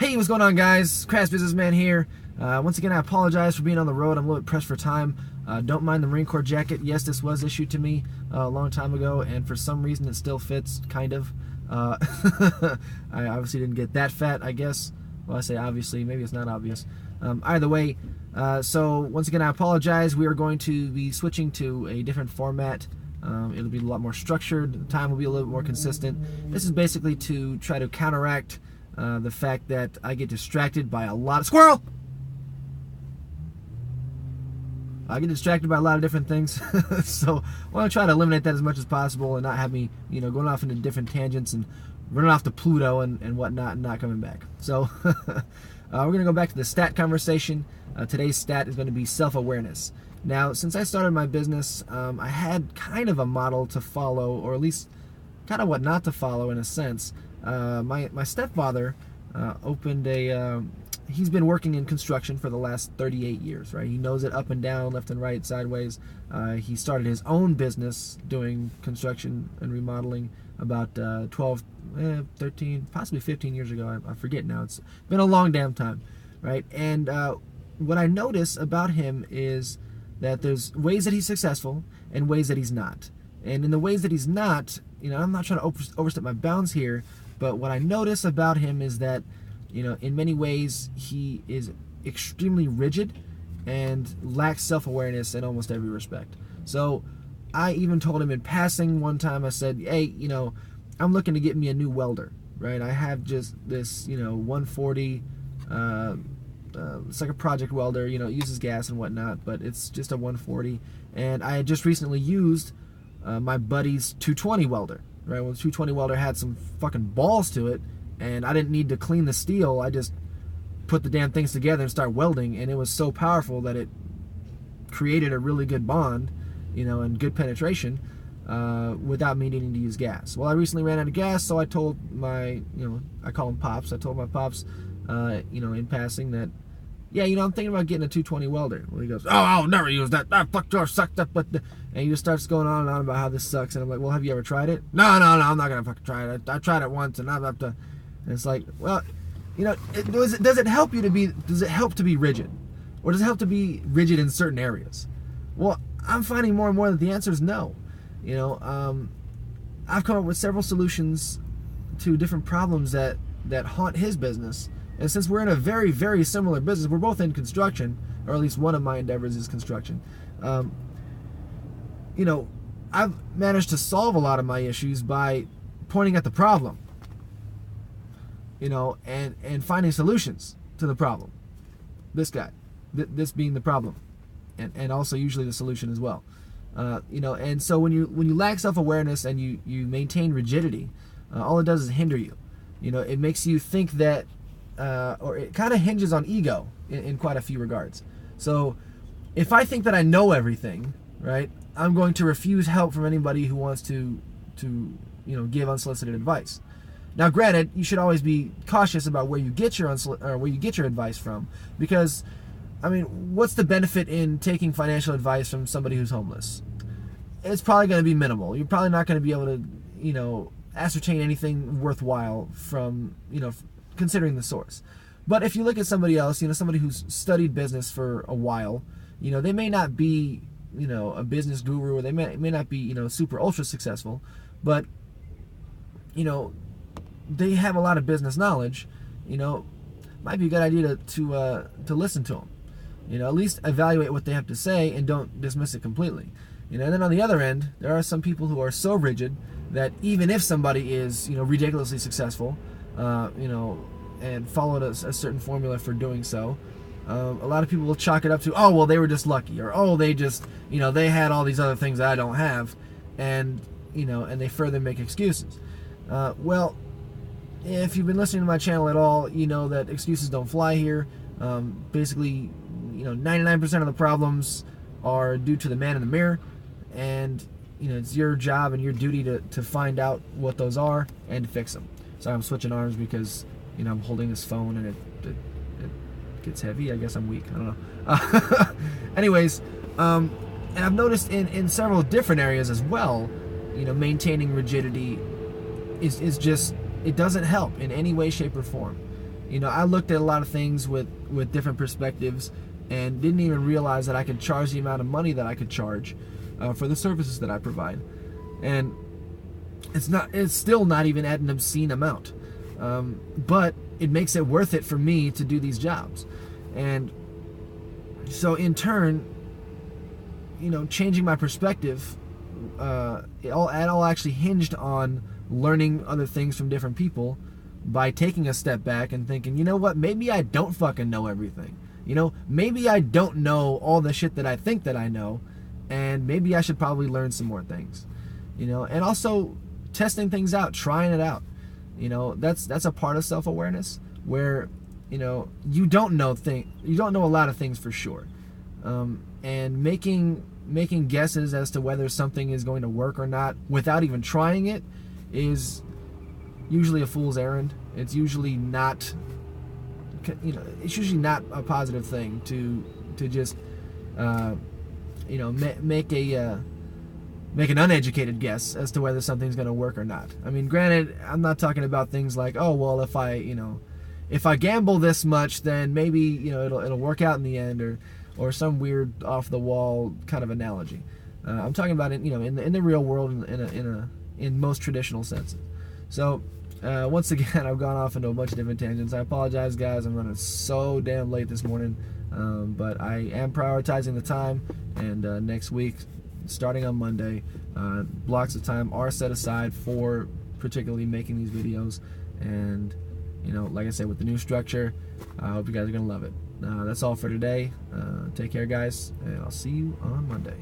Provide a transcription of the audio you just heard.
Hey, what's going on, guys? Crass Businessman here. Once again, I apologize for being on the road. I'm a little bit pressed for time. Don't mind the Marine Corps jacket. Yes, this was issued to me a long time ago, and for some reason it still fits, kind of. I obviously didn't get that fat, I guess. Well, I say obviously, maybe it's not obvious. Either way, so once again, I apologize. We are going to be switching to a different format. It'll be a lot more structured. The time will be a little bit more consistent. This is basically to try to counteract the fact that I get distracted by a lot of squirrel. I get distracted by a lot of different things, so I want to try to eliminate that as much as possible and not have me, going off into different tangents and running off to Pluto and whatnot and not coming back. So we're going to go back to the stat conversation. Today's stat is going to be self-awareness. Now, since I started my business, I had kind of a model to follow, or at least kind of what not to follow in a sense. My stepfather opened a, he's been working in construction for the last 38 years, right? He knows it up and down, left and right, sideways. He started his own business doing construction and remodeling about 12, 13, possibly 15 years ago. I forget now. It's been a long damn time, right? And what I notice about him is that there's ways that he's successful and ways that he's not. And in the ways that he's not, I'm not trying to overstep my bounds here, but what I notice about him is that, in many ways, he is extremely rigid and lacks self-awareness in almost every respect. So I even told him in passing one time, I said, hey, I'm looking to get me a new welder, right? I have just this, 140, it's like a project welder, it uses gas and whatnot, but it's just a 140. And I had just recently used my buddy's 220 welder, right? Well, the 220 welder had some fucking balls to it, and I didn't need to clean the steel. I just put the damn things together and start welding, and it was so powerful that it created a really good bond, and good penetration without me needing to use gas. Well, I recently ran out of gas, so I told my, I call him Pops. I told my Pops, in passing that, yeah, I'm thinking about getting a 220 welder. Well, he goes, oh, I'll never use that. That fuck your sucked up. And he just starts going on and on about how this sucks. And I'm like, well, have you ever tried it? No, I'm not going to fucking try it. I tried it once and I'm up to... And it's like, well, does it help you to be... Does it help to be rigid? Or does it help to be rigid in certain areas? Well, I'm finding more and more that the answer is no. I've come up with several solutions to different problems that haunt his business. And since we're in a very, very similar business, we're both in construction, or at least one of my endeavors is construction. I've managed to solve a lot of my issues by pointing at the problem, and finding solutions to the problem. This guy, this being the problem, and also usually the solution as well. And so when you lack self-awareness and you maintain rigidity, all it does is hinder you. It makes you think that. Or it kind of hinges on ego in quite a few regards. So if I think that I know everything, right, I'm going to refuse help from anybody who wants to give unsolicited advice. Now, granted, you should always be cautious about where you get your advice from, because, what's the benefit in taking financial advice from somebody who's homeless? It's probably going to be minimal. You're probably not going to be able to, ascertain anything worthwhile from, considering the source. But if you look at somebody else, somebody who's studied business for a while, they may not be, a business guru, or they may not be, super ultra successful, but, they have a lot of business knowledge. Might be a good idea to listen to them. At least evaluate what they have to say and don't dismiss it completely. And then on the other end, there are some people who are so rigid that even if somebody is, ridiculously successful, and followed a certain formula for doing so, a lot of people will chalk it up to, oh, well, they were just lucky, or, oh, they just, they had all these other things that I don't have, and, and they further make excuses. Well, if you've been listening to my channel at all, you know that excuses don't fly here. Basically, 99% of the problems are due to the man in the mirror, and, it's your job and your duty to find out what those are and to fix them. So I'm switching arms because, I'm holding this phone and it gets heavy. I guess I'm weak. I don't know. Anyways, and I've noticed in several different areas as well, maintaining rigidity is just, it doesn't help in any way, shape, or form. You know, I looked at a lot of things with different perspectives and didn't even realize that I could charge the amount of money that I could charge for the services that I provide. And it's still not even at an obscene amount. But it makes it worth it for me to do these jobs. And so in turn, you know, changing my perspective, it all actually hinged on learning other things from different people by taking a step back and thinking, you know what, maybe I don't fucking know everything. You know, maybe I don't know all the shit that I think that I know, and maybe I should probably learn some more things. You know, and also testing things out, trying it out. You know, that's a part of self-awareness where, you know, you don't know a lot of things for sure. And making guesses as to whether something is going to work or not without even trying it is usually a fool's errand. It's usually not, you know, it's usually not a positive thing to just, you know, make an uneducated guess as to whether something's going to work or not. I mean, granted, I'm not talking about things like, oh, well, if I gamble this much, then maybe, you know, it'll work out in the end, or some weird off the wall kind of analogy. I'm talking about it, you know, in the real world, in most traditional senses. So once again, I've gone off into a bunch of different tangents. I apologize, guys. I'm running so damn late this morning, but I am prioritizing the time, and next week, starting on Monday, blocks of time are set aside for particularly making these videos. And, you know, like I said, with the new structure, I hope you guys are gonna love it. That's all for today. Take care, guys, and I'll see you on Monday.